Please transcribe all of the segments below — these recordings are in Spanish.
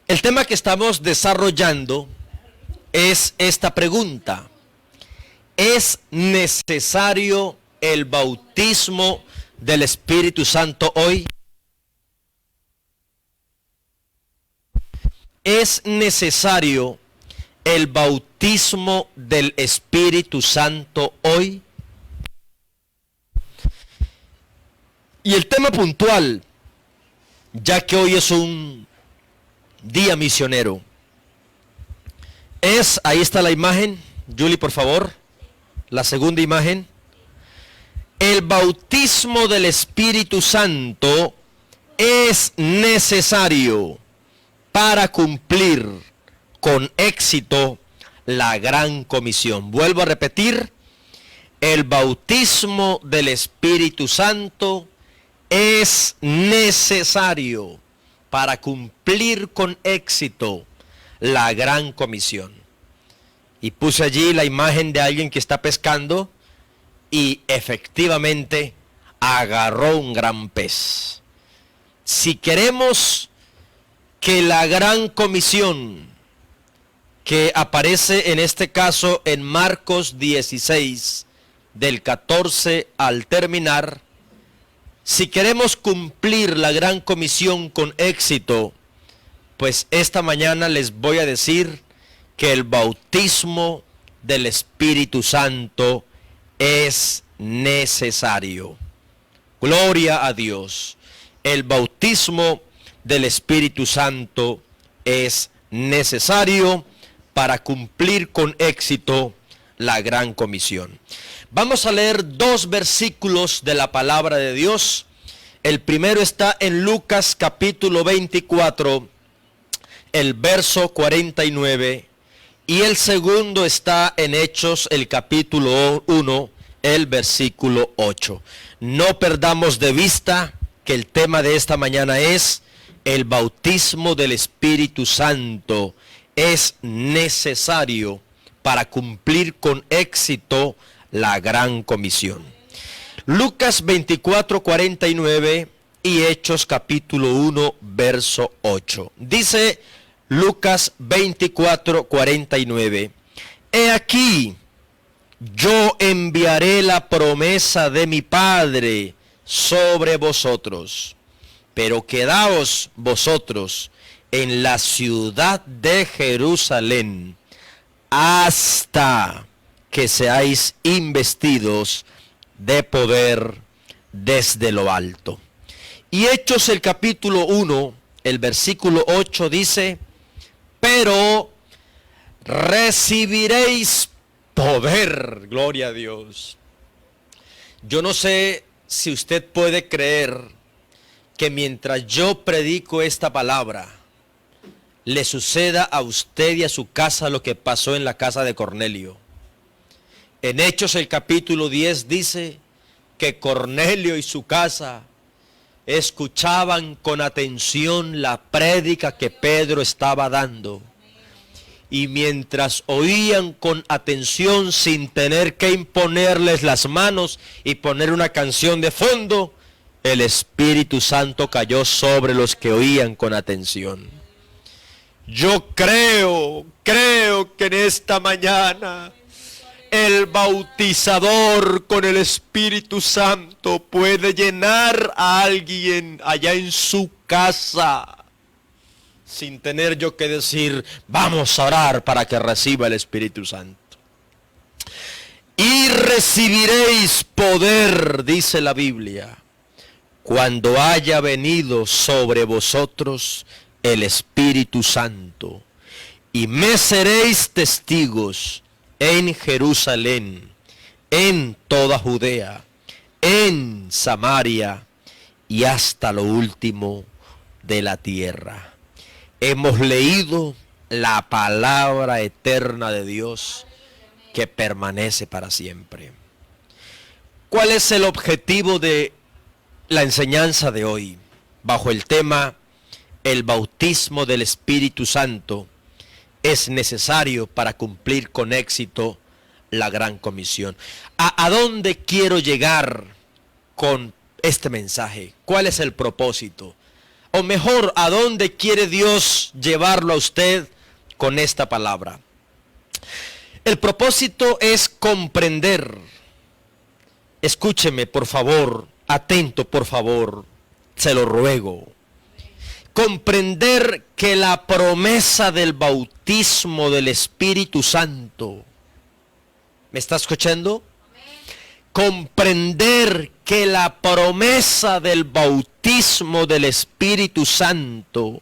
El tema que estamos desarrollando es esta pregunta: ¿es necesario el bautismo del Espíritu Santo hoy? ¿Es necesario el bautismo del Espíritu Santo hoy? Y el tema puntual, ya que hoy es un día misionero, ahí está la imagen, Julie, por favor, la segunda imagen. El bautismo del Espíritu Santo es necesario para cumplir con éxito la gran comisión. Vuelvo a repetir, el bautismo del Espíritu Santo es necesario para cumplir con éxito la gran comisión. Y puse allí la imagen de alguien que está pescando y efectivamente agarró un gran pez. Si queremos que la gran comisión que aparece en este caso en Marcos 16, del 14 al terminar, si queremos cumplir la gran comisión con éxito, pues esta mañana les voy a decir que el bautismo del Espíritu Santo es necesario. Gloria a Dios. El bautismo del Espíritu Santo es necesario para cumplir con éxito la gran comisión. Vamos a leer dos versículos de la palabra de Dios. El primero está en Lucas capítulo 24, el verso 49, y el segundo está en Hechos, el capítulo 1, el versículo 8. No perdamos de vista que el tema de esta mañana es el bautismo del Espíritu Santo es necesario para cumplir con éxito la gran comisión. Lucas 24, 49 y Hechos capítulo 1, verso 8. Dice Lucas 24, 49. He aquí, yo enviaré la promesa de mi Padre sobre vosotros, pero quedaos vosotros en la ciudad de Jerusalén hasta que seáis investidos de poder desde lo alto. Y Hechos el capítulo 1, el versículo 8 dice: pero recibiréis poder. Gloria a Dios. Yo no sé si usted puede creer que mientras yo predico esta palabra, le suceda a usted y a su casa lo que pasó en la casa de Cornelio. En Hechos el capítulo 10 dice que Cornelio y su casa escuchaban con atención la prédica que Pedro estaba dando. Y mientras oían con atención sin tener que imponerles las manos y poner una canción de fondo, el Espíritu Santo cayó sobre los que oían con atención. Yo creo que en esta mañana el bautizador con el Espíritu Santo puede llenar a alguien allá en su casa, sin tener yo que decir, vamos a orar para que reciba el Espíritu Santo. Y recibiréis poder, dice la Biblia, cuando haya venido sobre vosotros el Espíritu Santo, y me seréis testigos en Jerusalén, en toda Judea, en Samaria y hasta lo último de la tierra. Hemos leído la palabra eterna de Dios que permanece para siempre. ¿Cuál es el objetivo de la enseñanza de hoy? Bajo el tema el bautismo del Espíritu Santo es necesario para cumplir con éxito la gran comisión. ¿A dónde quiero llegar con este mensaje? ¿Cuál es el propósito? o mejor, ¿a dónde quiere Dios llevarlo a usted con esta palabra? El propósito es comprender. Escúcheme, por favor, atento, por favor, se lo ruego. Comprender que la promesa del bautismo del Espíritu Santo, ¿me está escuchando? Comprender que la promesa del bautismo del Espíritu Santo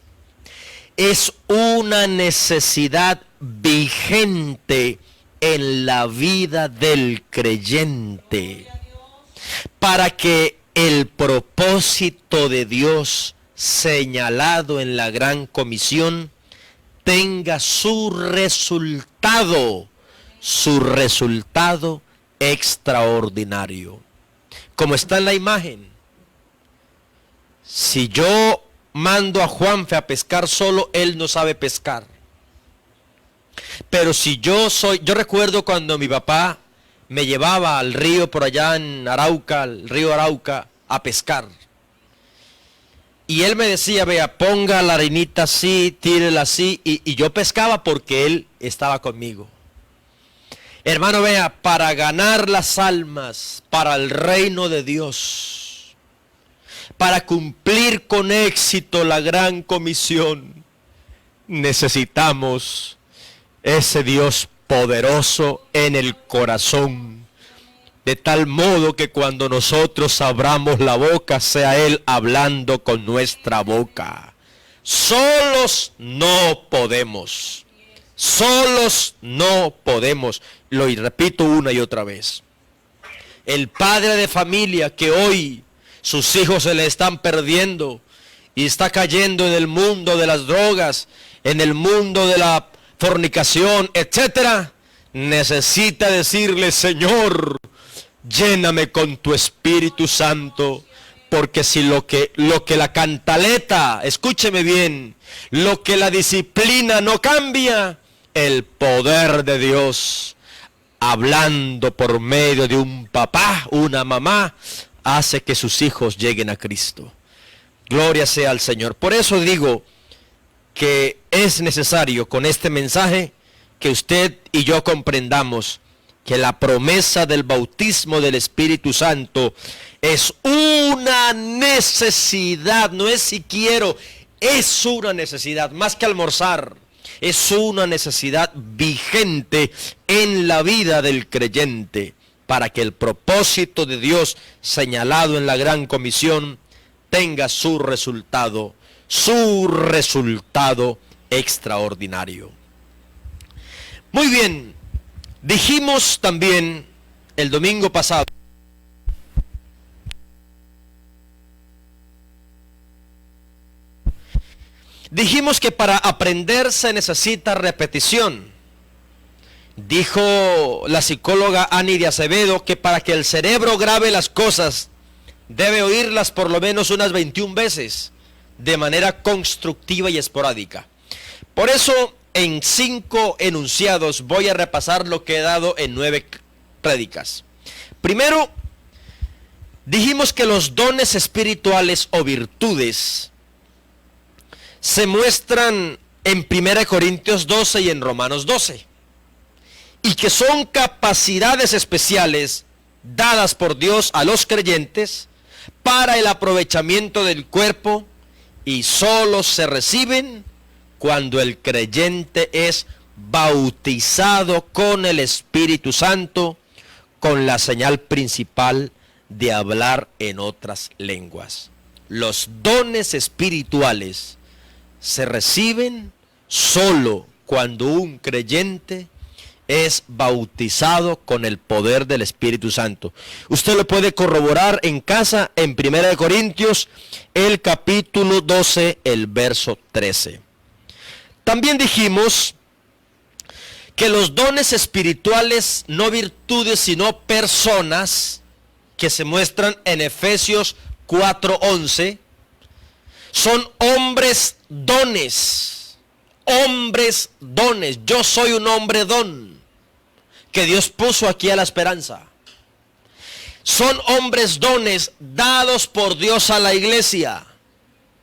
es una necesidad vigente en la vida del creyente, para que el propósito de Dios señalado en la Gran Comisión tenga su resultado extraordinario. Como está en la imagen, si yo mando a Juanfe a pescar solo, él no sabe pescar. Pero si yo recuerdo cuando mi papá me llevaba al río por allá en Arauca, el río Arauca, a pescar. Y él me decía, vea, ponga la harinita así, tírela así, y yo pescaba porque él estaba conmigo. Hermano, vea, para ganar las almas, para el reino de Dios, para cumplir con éxito la gran comisión, necesitamos ese Dios poderoso en el corazón, de tal modo que cuando nosotros abramos la boca, sea Él hablando con nuestra boca. Solos no podemos. Solos no podemos. Lo repito una y otra vez. El padre de familia que hoy sus hijos se le están perdiendo y está cayendo en el mundo de las drogas, en el mundo de la fornicación, etcétera, necesita decirle, Señor, lléname con tu Espíritu Santo, porque si lo que la cantaleta, escúcheme bien, lo que la disciplina no cambia, el poder de Dios, hablando por medio de un papá, una mamá, hace que sus hijos lleguen a Cristo. Gloria sea al Señor. Por eso digo que es necesario con este mensaje que usted y yo comprendamos que la promesa del bautismo del Espíritu Santo es una necesidad, no es si quiero, es una necesidad, más que almorzar, es una necesidad vigente en la vida del creyente, para que el propósito de Dios señalado en la Gran Comisión tenga su resultado extraordinario. Muy bien, dijimos también el domingo pasado que para aprender se necesita repetición. Dijo la psicóloga Annie de Acevedo que para que el cerebro grabe las cosas debe oírlas por lo menos unas 21 veces de manera constructiva y esporádica. Por eso, en 5 enunciados voy a repasar lo que he dado en 9 prédicas. Primero, dijimos que los dones espirituales o virtudes se muestran en 1 Corintios 12 y en Romanos 12, y que son capacidades especiales dadas por Dios a los creyentes para el aprovechamiento del cuerpo, y solo se reciben cuando el creyente es bautizado con el Espíritu Santo, con la señal principal de hablar en otras lenguas. Los dones espirituales se reciben solo cuando un creyente es bautizado con el poder del Espíritu Santo. Usted lo puede corroborar en casa en 1 Corintios, el capítulo 12, el verso 13. También dijimos que los dones espirituales, no virtudes, sino personas, que se muestran en Efesios 4:11, son hombres dones. Hombres dones. Yo soy un hombre don que Dios puso aquí a la esperanza. Son hombres dones dados por Dios a la iglesia.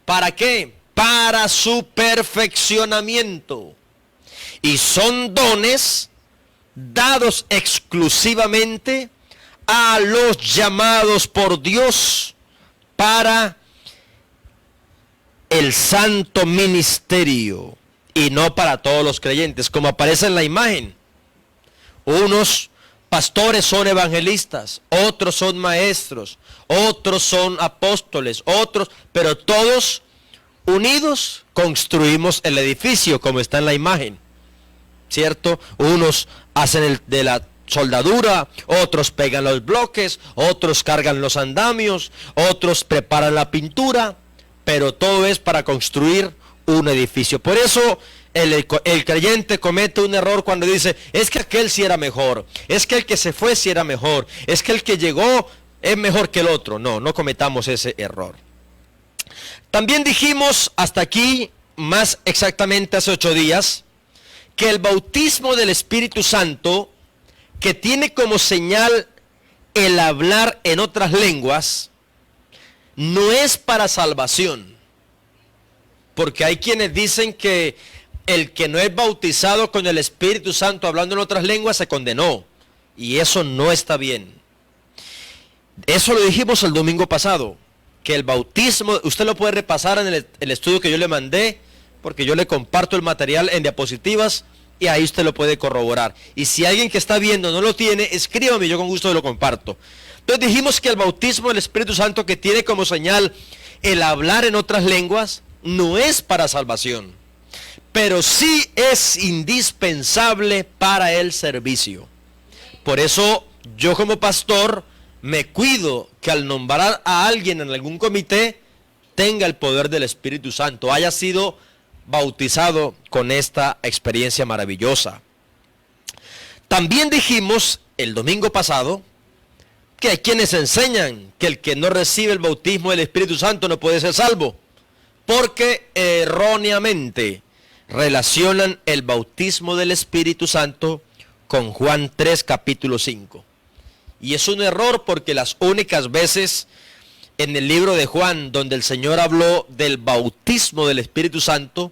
¿Para qué? Para su perfeccionamiento. Y son dones dados exclusivamente a los llamados por Dios para el santo ministerio y no para todos los creyentes, como aparece en la imagen. Unos pastores son evangelistas, otros son maestros, otros son apóstoles, otros, pero todos unidos construimos el edificio como está en la imagen, ¿cierto? Unos hacen de la soldadura, otros pegan los bloques, otros cargan los andamios, otros preparan la pintura, pero todo es para construir un edificio. Por eso el creyente comete un error cuando dice, es que aquel sí era mejor, es que el que se fue sí era mejor, es que el que llegó es mejor que el otro. No, no cometamos ese error. También dijimos hasta aquí, más exactamente hace 8 días, que el bautismo del Espíritu Santo, que tiene como señal el hablar en otras lenguas, no es para salvación. Porque hay quienes dicen que el que no es bautizado con el Espíritu Santo hablando en otras lenguas se condenó. Y eso no está bien. Eso lo dijimos el domingo pasado. Que el bautismo, usted lo puede repasar en el estudio que yo le mandé, porque yo le comparto el material en diapositivas y ahí usted lo puede corroborar. Y si alguien que está viendo no lo tiene, escríbame, yo con gusto lo comparto. Entonces dijimos que el bautismo del Espíritu Santo, que tiene como señal el hablar en otras lenguas, no es para salvación, pero sí es indispensable para el servicio. Por eso yo como pastor me cuido que al nombrar a alguien en algún comité tenga el poder del Espíritu Santo, haya sido bautizado con esta experiencia maravillosa. También dijimos el domingo pasado que hay quienes enseñan que el que no recibe el bautismo del Espíritu Santo no puede ser salvo, porque erróneamente relacionan el bautismo del Espíritu Santo con Juan 3, capítulo 5. Y es un error porque las únicas veces en el libro de Juan donde el Señor habló del bautismo del Espíritu Santo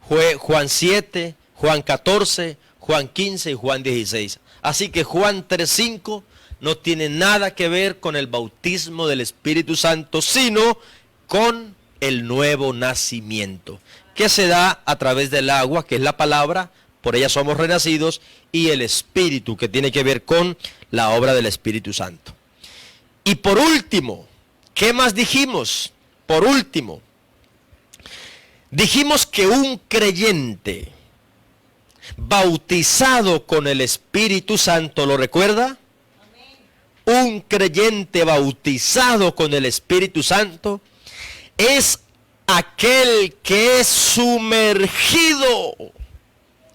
fue Juan 7, Juan 14, Juan 15 y Juan 16. Así que Juan 3, 5 no tiene nada que ver con el bautismo del Espíritu Santo, sino con el nuevo nacimiento, que se da a través del agua, que es la palabra, por ella somos renacidos, y el Espíritu, que tiene que ver con la obra del Espíritu Santo. Y por último, ¿qué más dijimos? Por último, dijimos que un creyente bautizado con el Espíritu Santo, ¿lo recuerda? Un creyente bautizado con el Espíritu Santo es aquel que es sumergido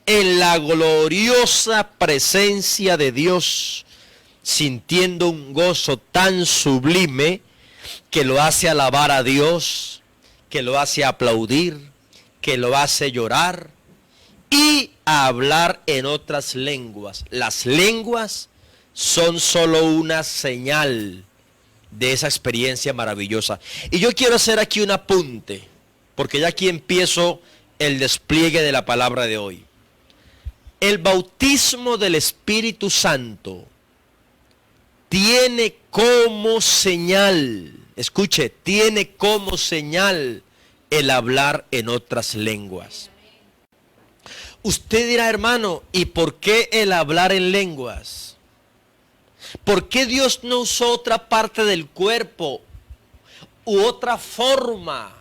en la gloriosa presencia de Dios, sintiendo un gozo tan sublime que lo hace alabar a Dios, que lo hace aplaudir, que lo hace llorar y a hablar en otras lenguas. Las lenguas son solo una señal de esa experiencia maravillosa. Y yo quiero hacer aquí un apunte, porque ya aquí empiezo el despliegue de la palabra de hoy. El bautismo del Espíritu Santo tiene como señal, escuche, tiene como señal el hablar en otras lenguas. Usted dirá, hermano, ¿y por qué el hablar en lenguas? ¿Por qué Dios no usó otra parte del cuerpo u otra forma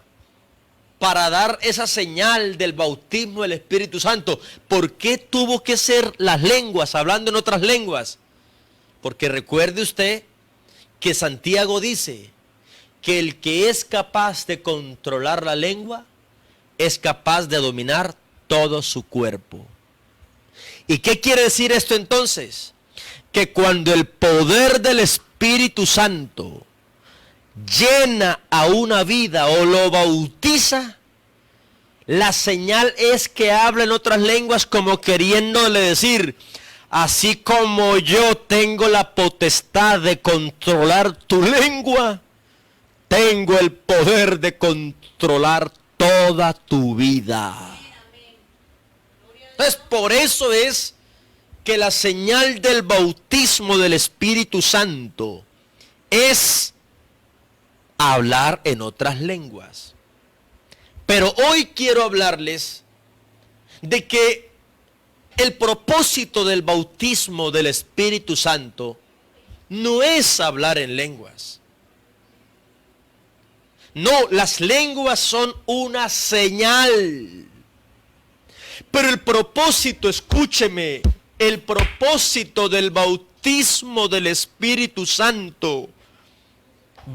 para dar esa señal del bautismo del Espíritu Santo? ¿Por qué tuvo que ser las lenguas, hablando en otras lenguas? Porque recuerde usted que Santiago dice que el que es capaz de controlar la lengua es capaz de dominar todo su cuerpo. ¿Y qué quiere decir esto entonces? Que cuando el poder del Espíritu Santo llena a una vida o lo bautiza, la señal es que habla en otras lenguas, como queriéndole decir, así como yo tengo la potestad de controlar tu lengua, tengo el poder de controlar toda tu vida. Entonces, por eso es que la señal del bautismo del Espíritu Santo es hablar en otras lenguas. Pero hoy quiero hablarles de que el propósito del bautismo del Espíritu Santo no es hablar en lenguas. No, las lenguas son una señal. Pero el propósito, escúcheme, el propósito del bautismo del Espíritu Santo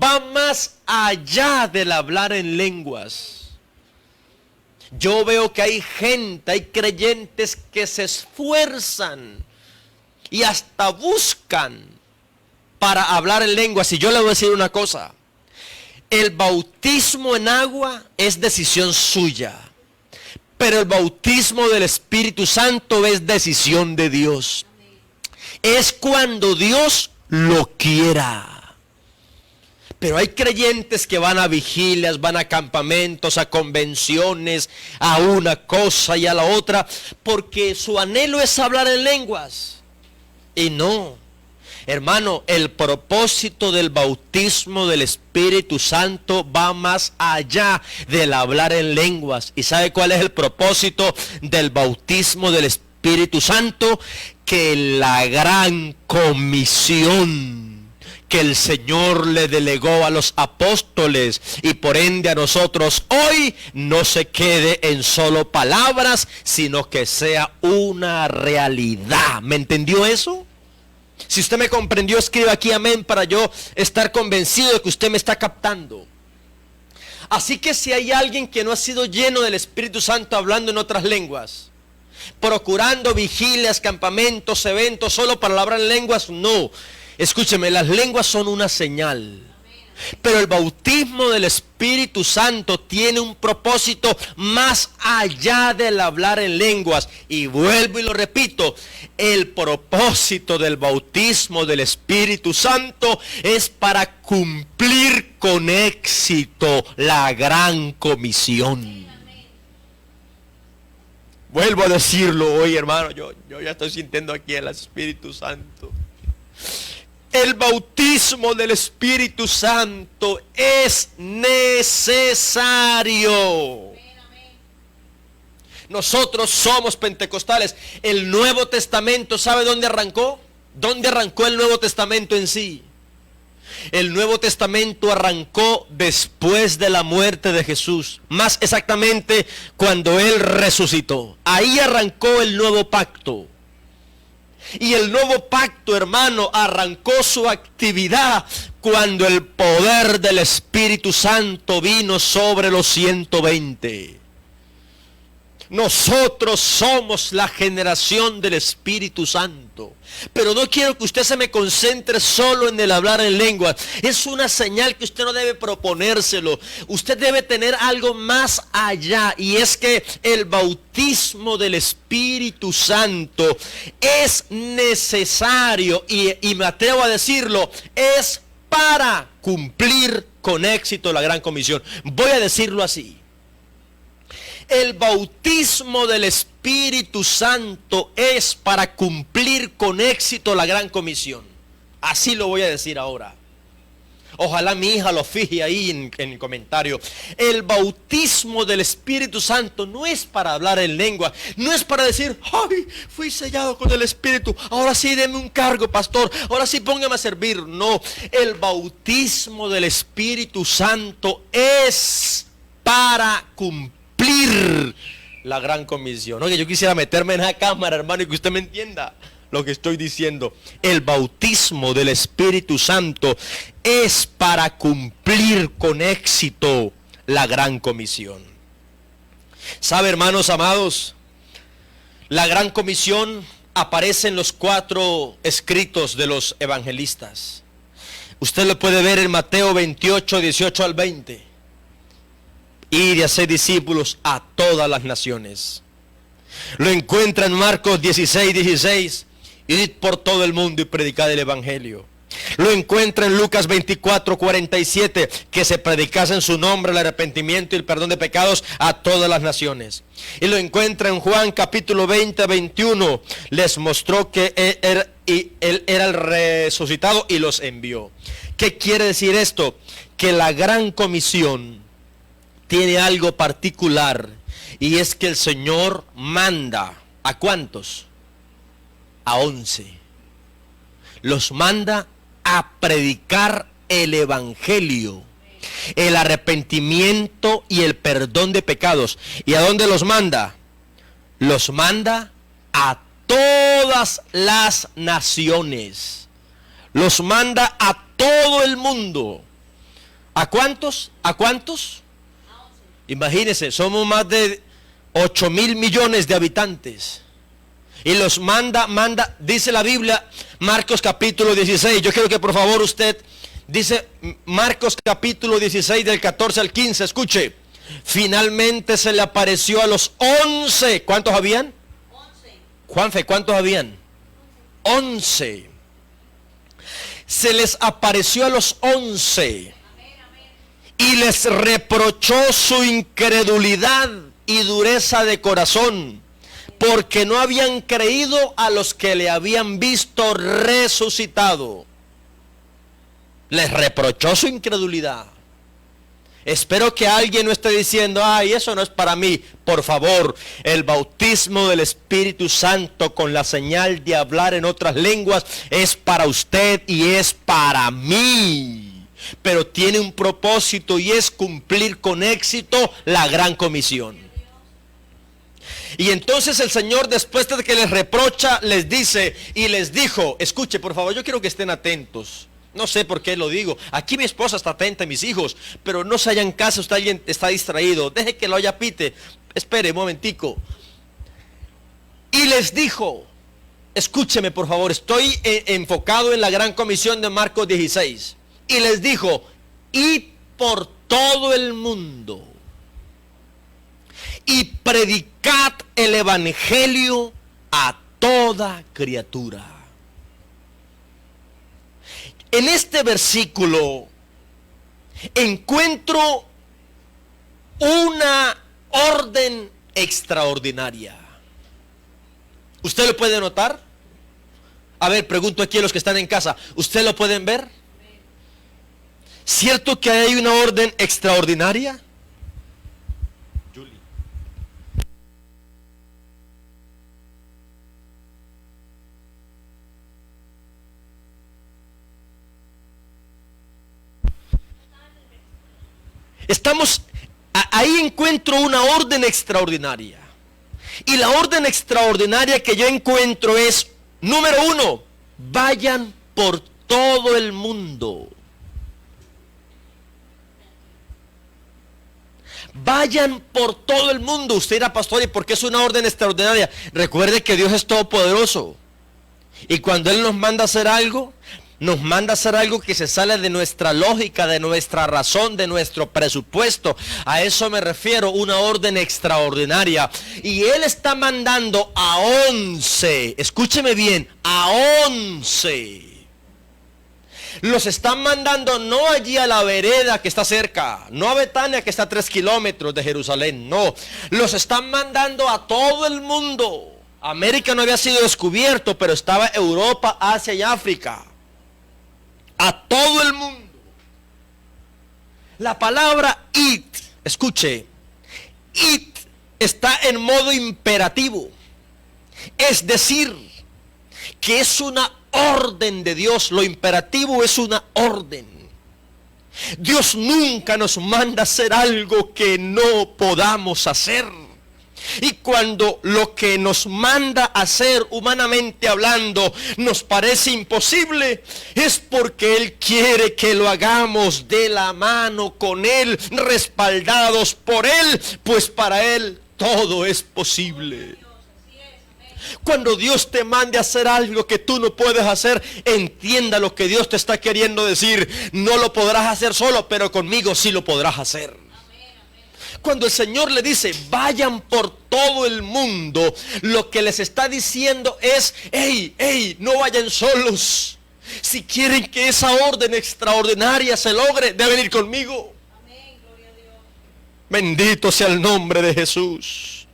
va más allá del hablar en lenguas. Yo veo que hay gente, hay creyentes que se esfuerzan y hasta buscan para hablar en lenguas. Y yo le voy a decir una cosa: el bautismo en agua es decisión suya, pero el bautismo del Espíritu Santo es decisión de Dios. Es cuando Dios lo quiera. Pero hay creyentes que van a vigilias, van a campamentos, a convenciones, a una cosa y a la otra, porque su anhelo es hablar en lenguas. Y no, hermano, el propósito del bautismo del Espíritu Santo va más allá del hablar en lenguas. ¿Y sabe cuál es el propósito del bautismo del Espíritu Santo? Que la gran comisión que el Señor le delegó a los apóstoles y por ende a nosotros hoy no se quede en solo palabras, sino que sea una realidad. ¿Me entendió eso? Si usted me comprendió, escriba aquí amén para yo estar convencido de que usted me está captando. Así que si hay alguien que no ha sido lleno del Espíritu Santo hablando en otras lenguas, procurando vigilias, campamentos, eventos solo para hablar en lenguas, no. Escúcheme, las lenguas son una señal, pero el bautismo del Espíritu Santo tiene un propósito más allá del hablar en lenguas. Y vuelvo y lo repito, el propósito del bautismo del Espíritu Santo es para cumplir con éxito la gran comisión. Vuelvo a decirlo hoy, hermano, yo ya estoy sintiendo aquí el Espíritu Santo. El bautismo del Espíritu Santo es necesario. Nosotros somos pentecostales. El Nuevo Testamento, ¿sabe dónde arrancó? ¿Dónde arrancó el Nuevo Testamento en sí? El Nuevo Testamento arrancó después de la muerte de Jesús. Más exactamente cuando Él resucitó. Ahí arrancó el nuevo pacto. Y el nuevo pacto, hermano, arrancó su actividad cuando el poder del Espíritu Santo vino sobre los 120. Nosotros somos la generación del Espíritu Santo. Pero no quiero que usted se me concentre solo en el hablar en lenguas. Es una señal que usted no debe proponérselo. Usted debe tener algo más allá. Y es que el bautismo del Espíritu Santo es necesario. Y me atrevo a decirlo, es para cumplir con éxito la gran comisión. Voy a decirlo así. El bautismo del Espíritu Santo es para cumplir con éxito la gran comisión. Así lo voy a decir ahora. Ojalá mi hija lo fije ahí en el comentario. El bautismo del Espíritu Santo no es para hablar en lengua. No es para decir, ay, fui sellado con el Espíritu. Ahora sí deme un cargo, pastor. Ahora sí póngame a servir. No, el bautismo del Espíritu Santo es para cumplir la gran comisión. Oye, yo quisiera meterme en la cámara, hermano, y que usted me entienda lo que estoy diciendo. El bautismo del Espíritu Santo es para cumplir con éxito la gran comisión. ¿Sabe, hermanos amados? La gran comisión aparece en los 4 escritos de los evangelistas. Usted lo puede ver en Mateo 28, 18 al 20. Ir y hacer discípulos a todas las naciones. Lo encuentra en Marcos 16, 16. Id por todo el mundo y predicad el evangelio. Lo encuentra en Lucas 24:47, que se predicase en su nombre el arrepentimiento y el perdón de pecados a todas las naciones. Y lo encuentra en Juan capítulo 20:21, les mostró que él era el resucitado y los envió. ¿Qué quiere decir esto? Que la gran comisión tiene algo particular, y es que el Señor manda, ¿a cuántos? A 11. Los manda a predicar el evangelio, el arrepentimiento y el perdón de pecados. ¿Y a dónde los manda? Los manda a todas las naciones. Los manda a todo el mundo. ¿A cuántos? ¿A cuántos? Imagínense, somos más de 8.000 millones de habitantes. Y los manda, dice la Biblia, Marcos capítulo 16. Yo quiero que por favor usted, dice Marcos capítulo 16 del 14 al 15, escuche. Finalmente se le apareció a los 11. ¿Cuántos habían? 11. Juanfe, ¿cuántos habían? 11. Se les apareció a los 11. Y les reprochó su incredulidad y dureza de corazón, porque no habían creído a los que le habían visto resucitado. Les reprochó su incredulidad. Espero que alguien no esté diciendo, ay, eso no es para mí. Por favor, el bautismo del Espíritu Santo con la señal de hablar en otras lenguas es para usted y es para mí. Pero tiene un propósito, y es cumplir con éxito la gran comisión. Y entonces el Señor, después de que les reprocha, les dice y les dijo, escuche por favor, yo quiero que estén atentos. No sé por qué lo digo. Aquí mi esposa está atenta, mis hijos, pero no se hayan caso, alguien está distraído. Deje que lo haya pite. Espere un momentico. Y les dijo, escúcheme por favor, estoy enfocado en la gran comisión de Marcos 16. Y les dijo, id por todo el mundo y predicad el evangelio a toda criatura. En este versículo encuentro una orden extraordinaria. ¿Usted lo puede notar? A ver, pregunto aquí a los que están en casa, ¿usted lo pueden ver? ¿Cierto que hay una orden extraordinaria? Ahí encuentro una orden extraordinaria. Y la orden extraordinaria que yo encuentro es, número 1, vayan por todo el mundo. Vayan por todo el mundo. Usted dirá, pastor, ¿y por qué es una orden extraordinaria? Recuerde que Dios es todopoderoso. Y cuando Él nos manda a hacer algo, nos manda a hacer algo que se sale de nuestra lógica, de nuestra razón, de nuestro presupuesto. A eso me refiero, una orden extraordinaria. Y Él está mandando a 11, escúcheme bien, a 11. Los están mandando no allí a la vereda que está cerca, no a Betania que está a 3 kilómetros de Jerusalén, no. Los están mandando a todo el mundo. América no había sido descubierto, pero estaba Europa, Asia y África. A todo el mundo. La palabra it, escuche, it está en modo imperativo. Es decir, que es una orden de Dios. Lo imperativo es una orden. Dios nunca nos manda a hacer algo que no podamos hacer. Y cuando lo que nos manda a hacer, humanamente hablando, nos parece imposible, es porque Él quiere que lo hagamos de la mano con Él, respaldados por Él, pues para Él todo es posible. Cuando Dios te mande a hacer algo que tú no puedes hacer, entienda lo que Dios te está queriendo decir. No lo podrás hacer solo, pero conmigo sí lo podrás hacer. Cuando el Señor le dice, vayan por todo el mundo, lo que les está diciendo es, hey, no vayan solos. Si quieren que esa orden extraordinaria se logre, deben ir conmigo. Amén, gloria a Dios. Bendito sea el nombre de Jesús.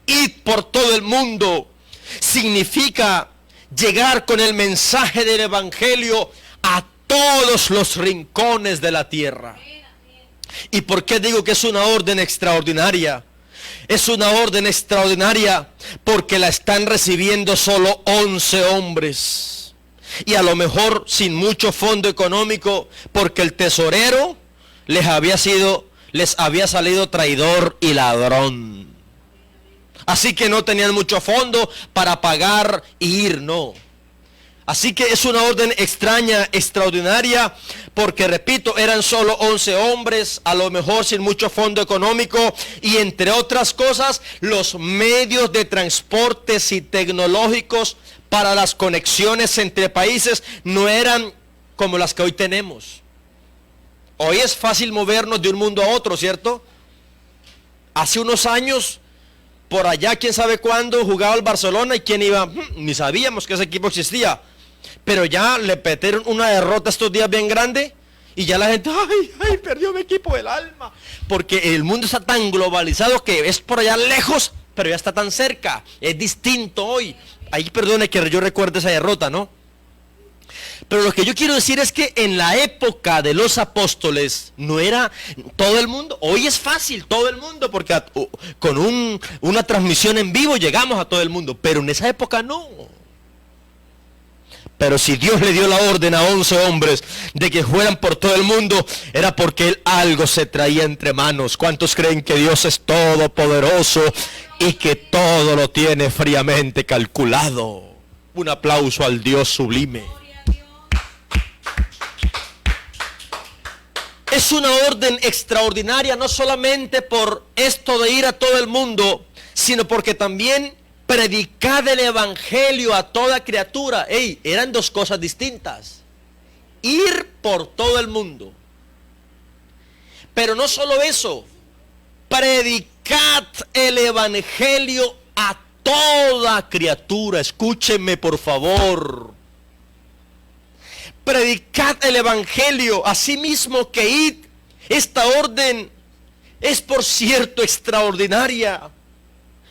Ir por todo el mundo significa llegar con el mensaje del evangelio a todos los rincones de la tierra. ¿Y por qué digo que es una orden extraordinaria? Es una orden extraordinaria porque la están recibiendo solo 11 hombres. Y a lo mejor sin mucho fondo económico, porque el tesorero les había salido traidor y ladrón. Así que no tenían mucho fondo para pagar y ir, no. Así que es una orden extraña, extraordinaria, porque repito, eran solo 11 hombres, a lo mejor sin mucho fondo económico, y entre otras cosas, los medios de transportes y tecnológicos para las conexiones entre países no eran como las que hoy tenemos. Hoy es fácil movernos de un mundo a otro, ¿cierto? Hace unos años, por allá, quién sabe cuándo, jugaba el Barcelona y quién iba, ni sabíamos que ese equipo existía. Pero ya le metieron una derrota estos días bien grande y ya la gente, ay, perdió mi equipo del alma. Porque el mundo está tan globalizado que es por allá lejos, pero ya está tan cerca. Es distinto hoy. Ahí perdone que yo recuerde esa derrota, ¿no? Pero lo que yo quiero decir es que en la época de los apóstoles no era todo el mundo. Hoy es fácil, todo el mundo, porque con una transmisión en vivo llegamos a todo el mundo. Pero en esa época no. Pero si Dios le dio la orden a 11 hombres de que fueran por todo el mundo, era porque Él algo se traía entre manos. ¿Cuántos creen que Dios es todopoderoso y que todo lo tiene fríamente calculado? Un aplauso al Dios sublime. Es una orden extraordinaria, no solamente por esto de ir a todo el mundo, sino porque también predicar el evangelio a toda criatura. Eran dos cosas distintas. Ir por todo el mundo. Pero no solo eso, predicad el evangelio a toda criatura. Escúchenme por favor. Predicad el evangelio, así mismo que id. Esta orden es, por cierto, extraordinaria.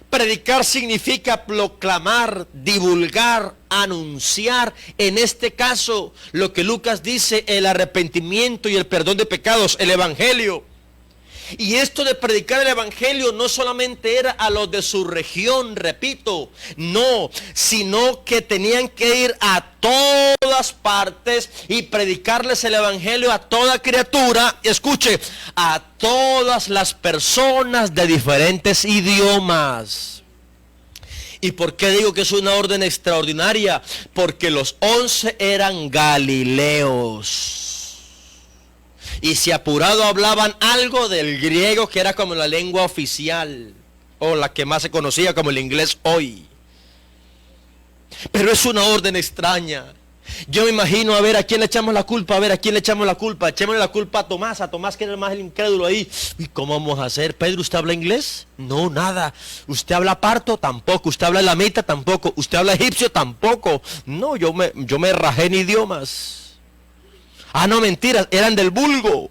Predicar significa proclamar, divulgar, anunciar. En este caso, lo que Lucas dice, el arrepentimiento y el perdón de pecados, el evangelio. Y esto de predicar el evangelio no solamente era a los de su región, repito, no, sino que tenían que ir a todas partes y predicarles el evangelio a toda criatura, escuche, a todas las personas de diferentes idiomas. ¿Y por qué digo que es una orden extraordinaria? Porque los 11 eran galileos. Y si apurado hablaban algo del griego, que era como la lengua oficial, o la que más se conocía como el inglés hoy. Pero es una orden extraña. Yo me imagino, a ver, ¿a quién le echamos la culpa? A ver, ¿a quién le echamos la culpa? Echémosle la culpa a Tomás que era más el incrédulo ahí. ¿Y cómo vamos a hacer? Pedro, ¿usted habla inglés? No, nada. ¿Usted habla parto? Tampoco. ¿Usted habla elamita? Tampoco. ¿Usted habla egipcio? Tampoco. No, yo me rajé en idiomas. Ah, no, mentiras, eran del vulgo.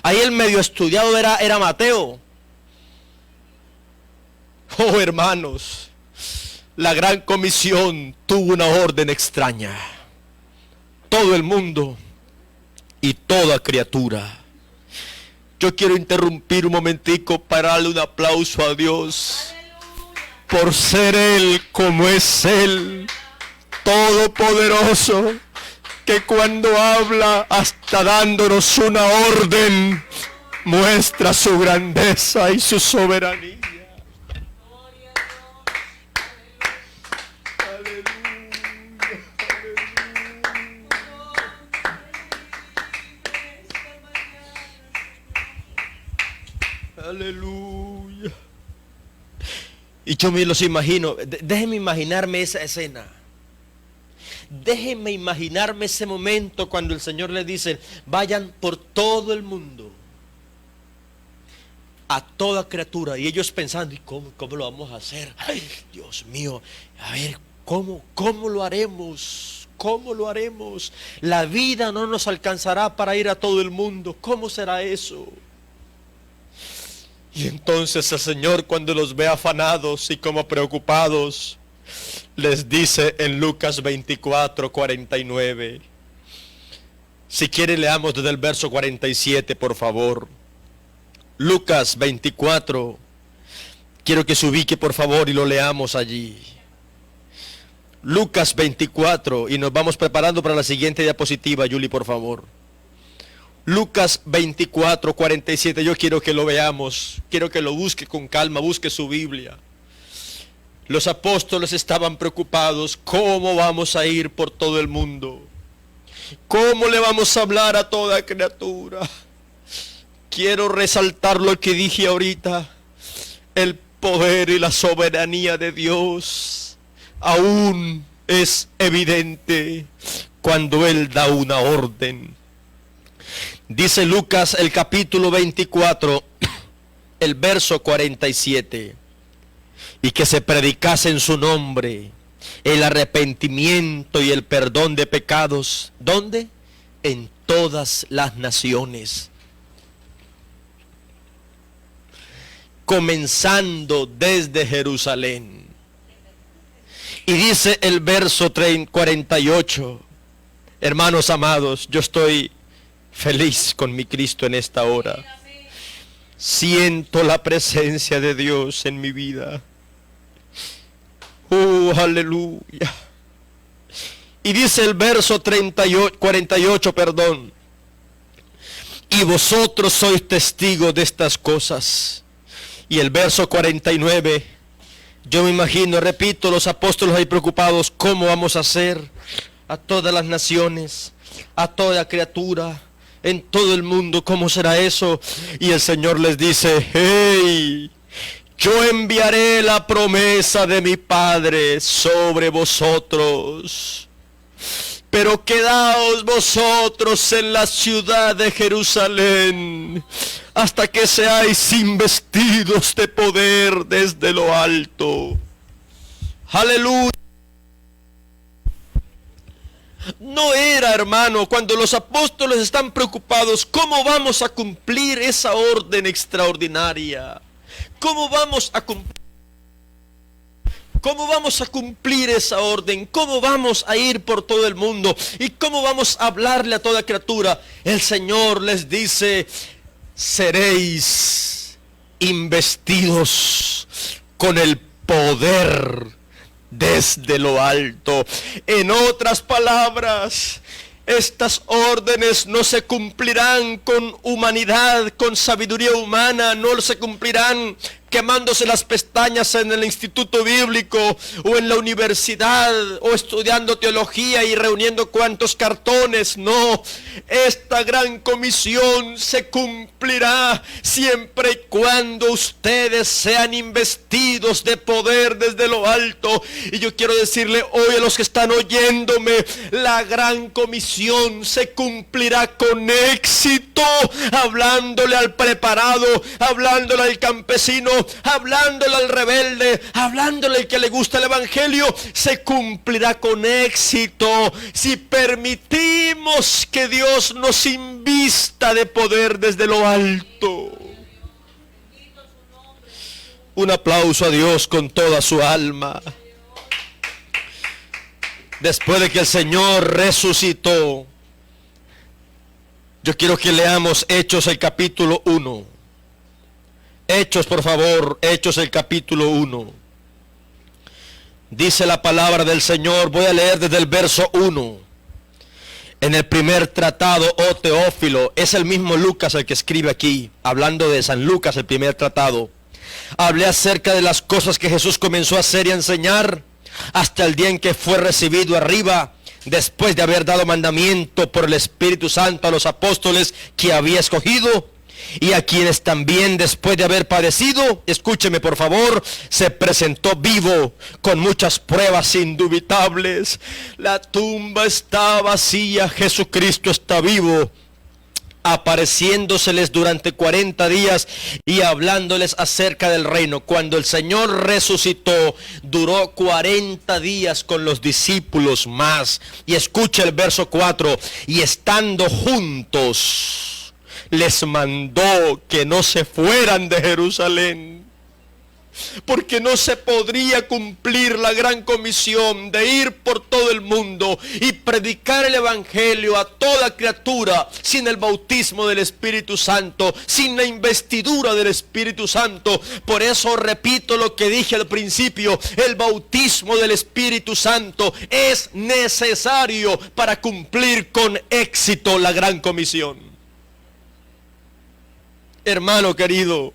Ahí el medio estudiado era Mateo. Oh, hermanos, la gran comisión tuvo una orden extraña. Todo el mundo y toda criatura. Yo quiero interrumpir un momentico para darle un aplauso a Dios. Por ser Él como es Él, todopoderoso, que cuando habla, hasta dándonos una orden, muestra su grandeza y su soberanía. Aleluya. Y yo me los imagino, déjenme imaginarme esa escena. Déjenme imaginarme ese momento cuando el Señor le dice, vayan por todo el mundo, a toda criatura. Y ellos pensando, ¿y cómo lo vamos a hacer? Ay, Dios mío, a ver, ¿cómo lo haremos? ¿Cómo lo haremos? La vida no nos alcanzará para ir a todo el mundo. ¿Cómo será eso? Y entonces el Señor, cuando los ve afanados y como preocupados, les dice en Lucas 24, 49. Si quiere, leamos desde el verso 47, por favor. Lucas 24. Quiero que se ubique, por favor, y lo leamos allí. Lucas 24, y nos vamos preparando para la siguiente diapositiva, Yuli, por favor. Lucas 24, 47, yo quiero que lo veamos, quiero que lo busque con calma, busque su Biblia. Los apóstoles estaban preocupados, ¿cómo vamos a ir por todo el mundo? ¿Cómo le vamos a hablar a toda criatura? Quiero resaltar lo que dije ahorita, el poder y la soberanía de Dios aún es evidente cuando Él da una orden. Dice Lucas el capítulo 24, el verso 47, y que se predicase en su nombre el arrepentimiento y el perdón de pecados. ¿Dónde? En todas las naciones, comenzando desde Jerusalén. Y dice el verso 48, hermanos amados, yo estoy feliz con mi Cristo en esta hora. Siento la presencia de Dios en mi vida. Aleluya. Y dice el verso 48, perdón. Y vosotros sois testigos de estas cosas. Y el verso 49, yo me imagino, repito, los apóstoles ahí preocupados, ¿cómo vamos a hacer a todas las naciones, a toda criatura, en todo el mundo? ¿Cómo será eso? Y el Señor les dice, hey, yo enviaré la promesa de mi Padre sobre vosotros, pero quedaos vosotros en la ciudad de Jerusalén hasta que seáis investidos de poder desde lo alto. Aleluya. No era, hermano, cuando los apóstoles están preocupados, ¿cómo vamos a cumplir esa orden extraordinaria? ¿Cómo vamos a cumplir esa orden? ¿Cómo vamos a ir por todo el mundo? ¿Y cómo vamos a hablarle a toda criatura? El Señor les dice, seréis investidos con el poder desde lo alto. En otras palabras, estas órdenes no se cumplirán con humanidad, con sabiduría humana, no se cumplirán quemándose las pestañas en el instituto bíblico o en la universidad o estudiando teología y reuniendo cuantos cartones. No, esta gran comisión se cumplirá siempre y cuando ustedes sean investidos de poder desde lo alto. Y yo quiero decirle hoy a los que están oyéndome, la gran comisión se cumplirá con éxito, hablándole al preparado, hablándole al campesino, hablándole al rebelde, hablándole al que le gusta el evangelio. Se cumplirá con éxito si permitimos que Dios nos invista de poder desde lo alto. Un aplauso a Dios con toda su alma. Después de que el Señor resucitó, yo quiero que leamos Hechos el capítulo 1. Hechos, por favor, Hechos el capítulo 1. Dice la palabra del Señor, voy a leer desde el verso 1. En el primer tratado, oh Teófilo, es el mismo Lucas el que escribe aquí, hablando de San Lucas, el primer tratado. Hablé acerca de las cosas que Jesús comenzó a hacer y a enseñar hasta el día en que fue recibido arriba, después de haber dado mandamiento por el Espíritu Santo a los apóstoles que había escogido, y a quienes también después de haber padecido, escúcheme por favor, se presentó vivo con muchas pruebas indubitables. La tumba está vacía, Jesucristo está vivo. apareciéndoseles durante 40 días y hablándoles acerca del reino. Cuando el Señor resucitó, duró 40 días con los discípulos más. Y escucha el verso 4, y estando juntos, les mandó que no se fueran de Jerusalén, porque no se podría cumplir la gran comisión de ir por todo el mundo y predicar el evangelio a toda criatura sin el bautismo del Espíritu Santo, sin la investidura del Espíritu Santo. Por eso repito lo que dije al principio: el bautismo del Espíritu Santo es necesario para cumplir con éxito la gran comisión. Hermano querido,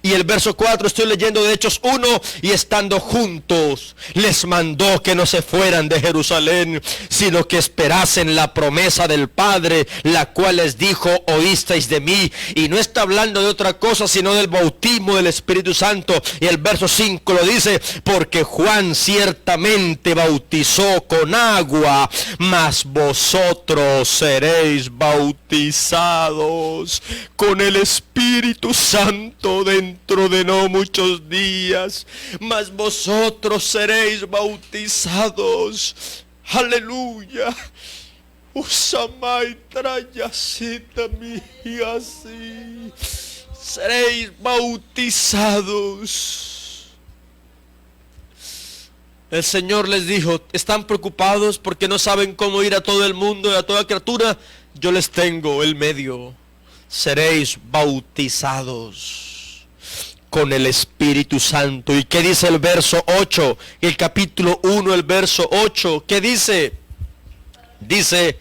y el verso 4, estoy leyendo de Hechos 1, y estando juntos, les mandó que no se fueran de Jerusalén, sino que esperasen la promesa del Padre, la cual les dijo: oísteis de mí. Y no está hablando de otra cosa, sino del bautismo del Espíritu Santo. Y el verso 5 lo dice: porque Juan ciertamente bautizó con agua, mas vosotros seréis bautizados con el Espíritu Santo dentro de no muchos días. Mas vosotros seréis bautizados. Aleluya. Usamai trayasita mi así. Seréis bautizados. El Señor les dijo: ¿están preocupados porque no saben cómo ir a todo el mundo y a toda criatura? Yo les tengo el medio. Seréis bautizados con el Espíritu Santo. ¿Y qué dice el verso 8? El capítulo 1, el verso 8. ¿Qué dice? Dice: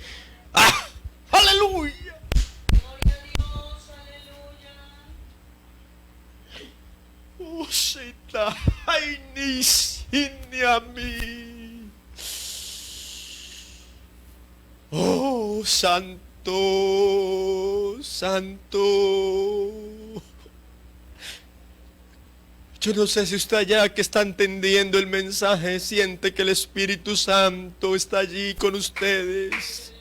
¡ah! ¡Aleluya! Gloria a Dios, aleluya. ¡Oh, Sita! ¡Ay, ni sin a mí! ¡Oh, santo! ¡Santo! Yo no sé si usted allá que está entendiendo el mensaje siente que el Espíritu Santo está allí con ustedes.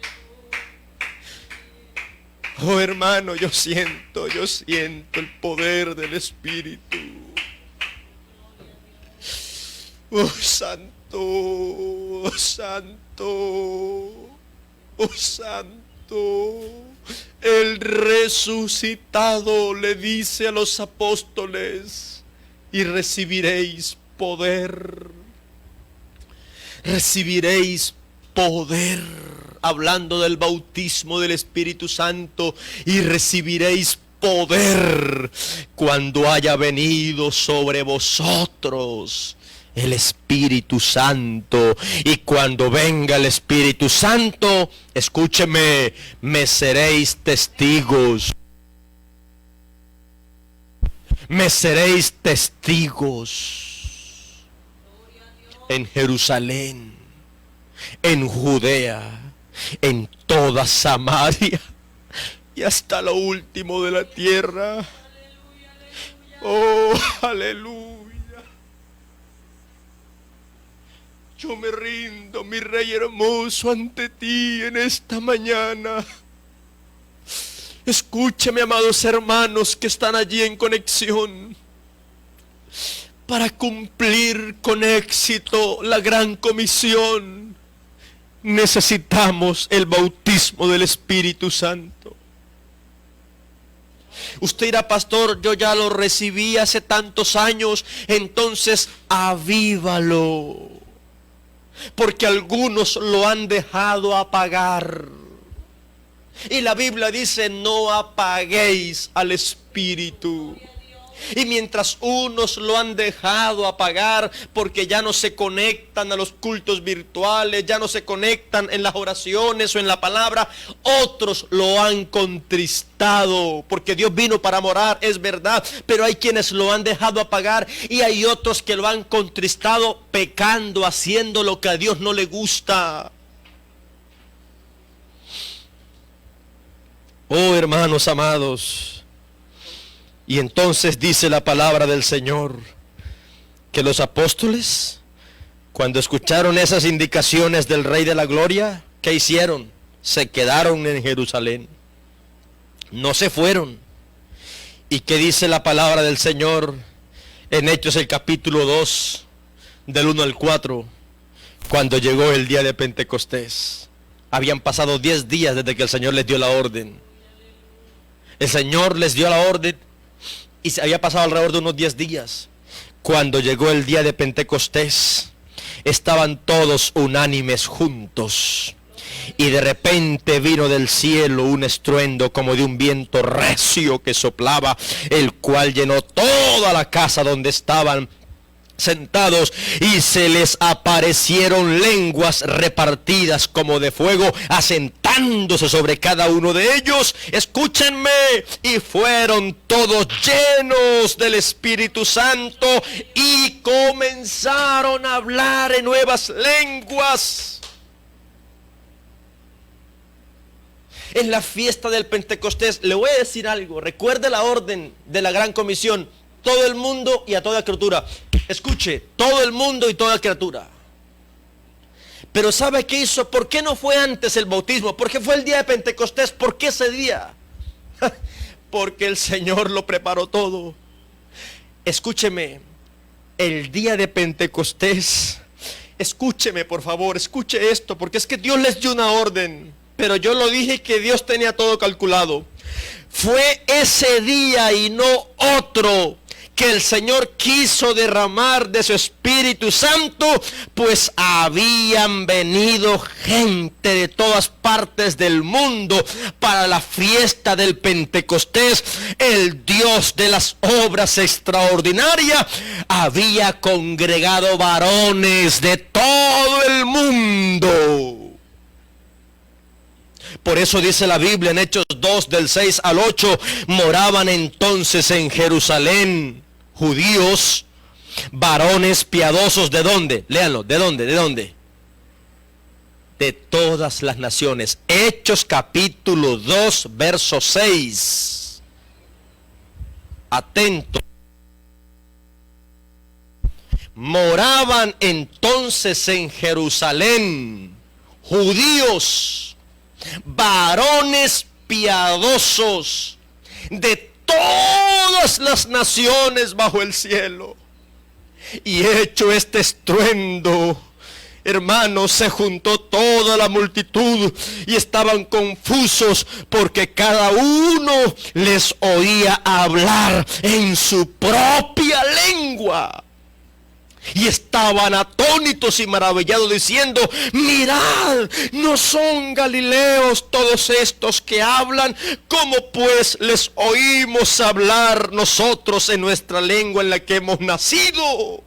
Oh, hermano, yo siento el poder del Espíritu. Oh, santo, oh, santo, oh, santo. El resucitado le dice a los apóstoles: y recibiréis poder. Recibiréis poder. Hablando del bautismo del Espíritu Santo. Y recibiréis poder cuando haya venido sobre vosotros el Espíritu Santo. Y cuando venga el Espíritu Santo, escúcheme, me seréis testigos. Me seréis testigos en Jerusalén, en Judea, en toda Samaria y hasta lo último de la tierra. Oh, aleluya. Yo me rindo, mi Rey hermoso, ante ti en esta mañana. Escúcheme, amados hermanos que están allí en conexión. Para cumplir con éxito la gran comisión, necesitamos el bautismo del Espíritu Santo. Usted dirá: pastor, yo ya lo recibí hace tantos años. Entonces avívalo, porque algunos lo han dejado apagar. Y la Biblia dice: no apaguéis al Espíritu. Y mientras unos lo han dejado apagar porque ya no se conectan a los cultos virtuales, ya no se conectan en las oraciones o en la palabra, otros lo han contristado, porque Dios vino para morar, es verdad, pero hay quienes lo han dejado apagar y hay otros que lo han contristado pecando, haciendo lo que a Dios no le gusta. Oh, hermanos amados, y entonces dice la palabra del Señor que los apóstoles, cuando escucharon esas indicaciones del Rey de la Gloria, ¿qué hicieron? Se quedaron en Jerusalén. No se fueron. ¿Y qué dice la palabra del Señor en Hechos el capítulo 2, del 1 al 4? Cuando llegó el día de Pentecostés. Habían pasado 10 días desde que el Señor les dio la orden. El Señor les dio la orden y se había pasado alrededor de unos 10 días. Cuando llegó el día de Pentecostés, estaban todos unánimes juntos. Y de repente vino del cielo un estruendo como de un viento recio que soplaba, el cual llenó toda la casa donde estaban sentados, y se les aparecieron lenguas repartidas como de fuego, asentándose sobre cada uno de ellos. Escúchenme, y fueron todos llenos del Espíritu Santo y comenzaron a hablar en nuevas lenguas. En la fiesta del Pentecostés, le voy a decir algo, recuerde la orden de la Gran Comisión: todo el mundo y a toda criatura. Escuche, todo el mundo y toda criatura. Pero ¿sabe qué hizo? ¿Por qué no fue antes el bautismo? ¿Por qué fue el día de Pentecostés? ¿Por qué ese día? Porque el Señor lo preparó todo. Escúcheme, el día de Pentecostés, escúcheme por favor, escuche esto, porque es que Dios les dio una orden. Pero yo lo dije que Dios tenía todo calculado. Fue ese día y no otro que el Señor quiso derramar de su Espíritu Santo, pues habían venido gente de todas partes del mundo para la fiesta del Pentecostés. El Dios de las obras extraordinarias había congregado varones de todo el mundo. Por eso dice la Biblia en Hechos 2, del 6 al 8, moraban entonces en Jerusalén judíos, varones piadosos. ¿De dónde? Léanlo, ¿de dónde? ¿De dónde? De todas las naciones. Hechos capítulo 2, verso 6. Atento. Moraban entonces en Jerusalén judíos, varones piadosos de todas las naciones bajo el cielo. Y hecho este estruendo, hermanos, se juntó toda la multitud y estaban confusos porque cada uno les oía hablar en su propia lengua. Y estaban atónitos y maravillados diciendo: mirad, ¿no son galileos todos estos que hablan? ¿Cómo pues les oímos hablar nosotros en nuestra lengua en la que hemos nacido?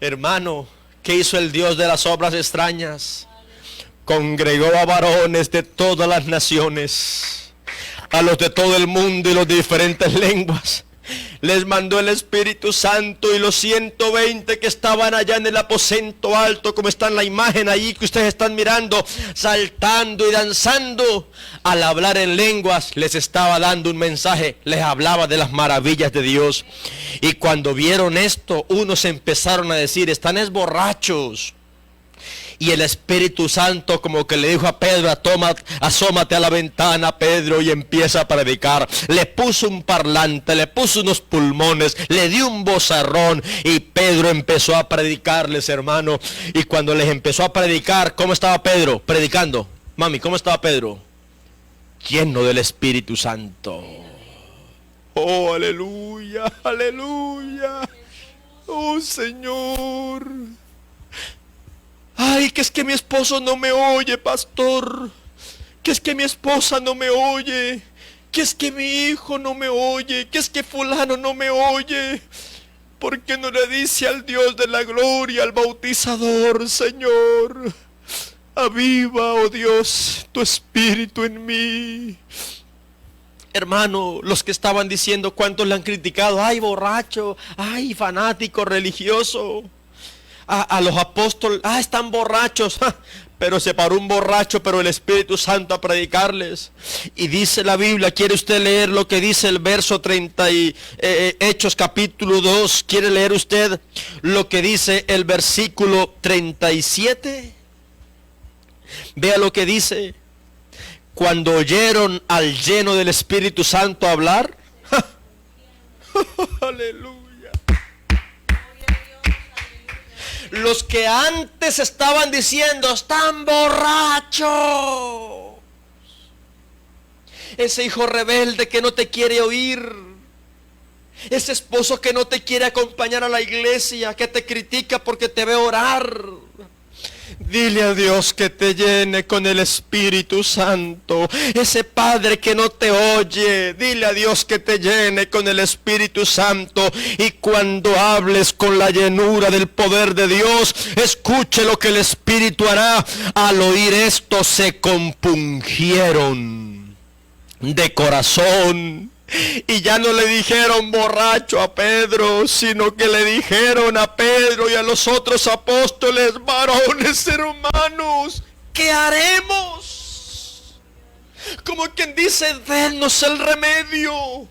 Hermano, ¿qué hizo el Dios de las obras extrañas? Congregó a varones de todas las naciones, a los de todo el mundo y los de diferentes lenguas. Les mandó el Espíritu Santo, y los 120 que estaban allá en el aposento alto, como está en la imagen ahí que ustedes están mirando, saltando y danzando, al hablar en lenguas, les estaba dando un mensaje, les hablaba de las maravillas de Dios. Y cuando vieron esto, unos empezaron a decir: están borrachos. Y el Espíritu Santo como que le dijo a Pedro: asómate a la ventana, Pedro, y empieza a predicar. Le puso un parlante, le puso unos pulmones, le dio un vozarrón, y Pedro empezó a predicarles, hermano. Y cuando les empezó a predicar, ¿cómo estaba Pedro predicando? Mami, ¿cómo estaba Pedro? Lleno del Espíritu Santo. Oh, aleluya, aleluya. Oh, Señor. Ay, que es que mi esposo no me oye, pastor. Que es que mi esposa no me oye. Que es que mi hijo no me oye. Que es que fulano no me oye. ¿Por qué no le dice al Dios de la gloria, al bautizador: Señor, aviva, oh Dios, tu espíritu en mí? Hermano, los que estaban diciendo, ¿cuántos le han criticado? Ay, borracho, ay, fanático religioso. A los apóstoles: están borrachos. Pero se paró un borracho, pero el Espíritu Santo a predicarles. Y dice la Biblia, ¿quiere usted leer lo que dice el verso 30 y Hechos capítulo 2? ¿Quiere leer usted lo que dice el versículo 37? Vea lo que dice. cuando oyeron al lleno del Espíritu Santo hablar, aleluya. Los que antes estaban diciendo, están borrachos. Ese hijo rebelde que no te quiere oír. Ese esposo que no te quiere acompañar a la iglesia, que te critica porque te ve orar. Dile a Dios que te llene con el Espíritu Santo. Ese padre que no te oye, dile a Dios que te llene con el Espíritu Santo. Y cuando hables con la llenura del poder de Dios, escuche lo que el Espíritu hará. Al oír esto se compungieron de corazón. Y ya no le dijeron borracho a Pedro, sino que le dijeron a Pedro y a los otros apóstoles, varones hermanos, ¿qué haremos? Como quien dice, denos el remedio.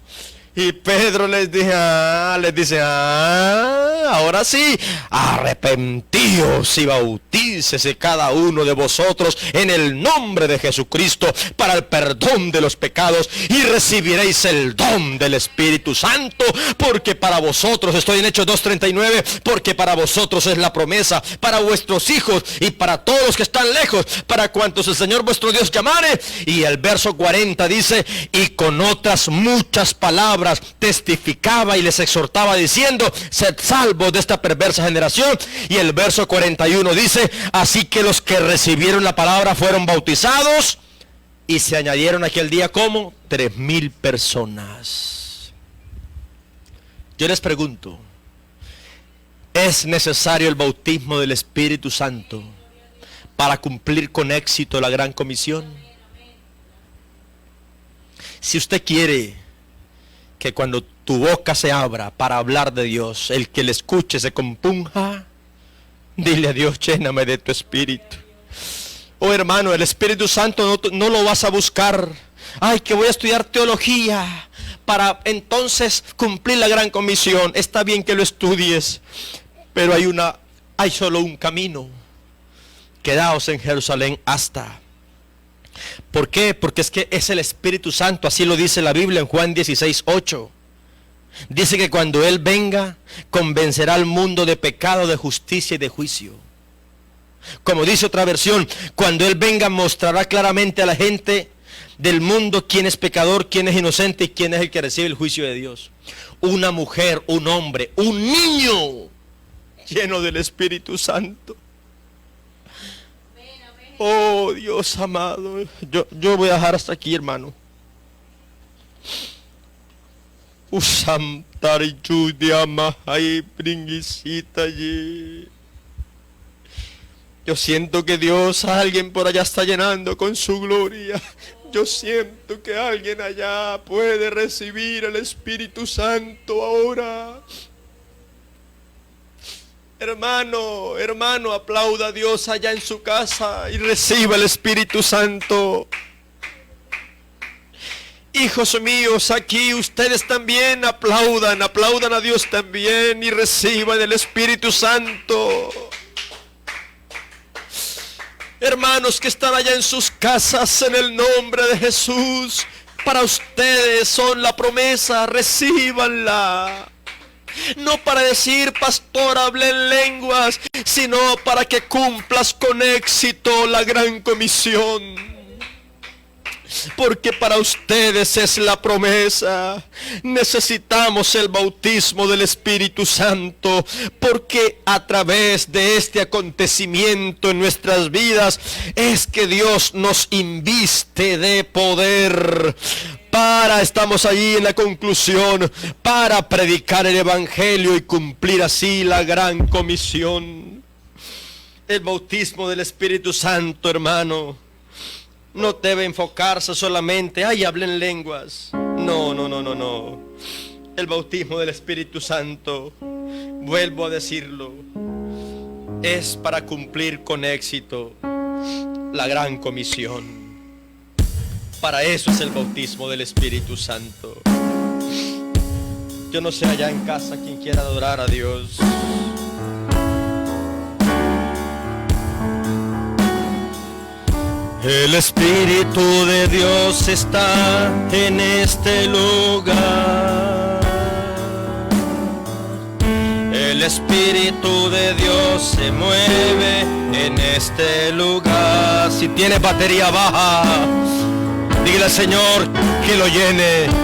Y Pedro les dice, ahora sí, arrepentíos y bautícese cada uno de vosotros en el nombre de Jesucristo para el perdón de los pecados y recibiréis el don del Espíritu Santo, porque para vosotros, estoy en Hechos 2:39, porque para vosotros es la promesa, para vuestros hijos y para todos los que están lejos, para cuantos el Señor vuestro Dios llamare. Y el verso 40 dice, y con otras muchas palabras testificaba y les exhortaba diciendo, sed salvos de esta perversa generación. Y el verso 41 dice, así que los que recibieron la palabra fueron bautizados y se añadieron aquel día como 3,000 personas. Yo les pregunto, ¿es necesario el bautismo del Espíritu Santo para cumplir con éxito la gran comisión? Si usted quiere que cuando tu boca se abra para hablar de Dios, el que le escuche se compunja, dile a Dios, lléname de tu Espíritu. Oh hermano, el Espíritu Santo no lo vas a buscar. Ay, que voy a estudiar teología para entonces cumplir la gran comisión. Está bien que lo estudies, pero hay solo un camino. Quedaos en Jerusalén hasta. ¿Por qué? Porque es que es el Espíritu Santo, así lo dice la Biblia en Juan 16:8. Dice que cuando Él venga, convencerá al mundo de pecado, de justicia y de juicio. Como dice otra versión, cuando Él venga mostrará claramente a la gente del mundo quién es pecador, quién es inocente y quién es el que recibe el juicio de Dios. Una mujer, un hombre, un niño lleno del Espíritu Santo. Oh Dios amado, yo voy a dejar hasta aquí, hermano. Yo siento que Dios a alguien por allá está llenando con su gloria. Yo siento que alguien allá puede recibir el Espíritu Santo ahora. Hermano, aplauda a Dios allá en su casa y reciba el Espíritu Santo. Hijos míos, aquí ustedes también aplaudan a Dios también y reciban el Espíritu Santo. Hermanos que están allá en sus casas, en el nombre de Jesús, para ustedes son la promesa, recíbanla. No para decir, pastor, hable en lenguas, sino para que cumplas con éxito la gran comisión. Porque para ustedes es la promesa. Necesitamos el bautismo del Espíritu Santo, porque a través de este acontecimiento en nuestras vidas es que Dios nos inviste de poder. Estamos allí en la conclusión, para predicar el Evangelio y cumplir así la gran comisión. El bautismo del Espíritu Santo, hermano, no debe enfocarse solamente, ay, hablen lenguas. No. El bautismo del Espíritu Santo, vuelvo a decirlo, es para cumplir con éxito la gran comisión. Para eso es el bautismo del Espíritu Santo. Yo no sé allá en casa quien quiera adorar a Dios. El Espíritu de Dios está en este lugar. El Espíritu de Dios se mueve en este lugar. Si tiene batería baja, dile al Señor que lo llene.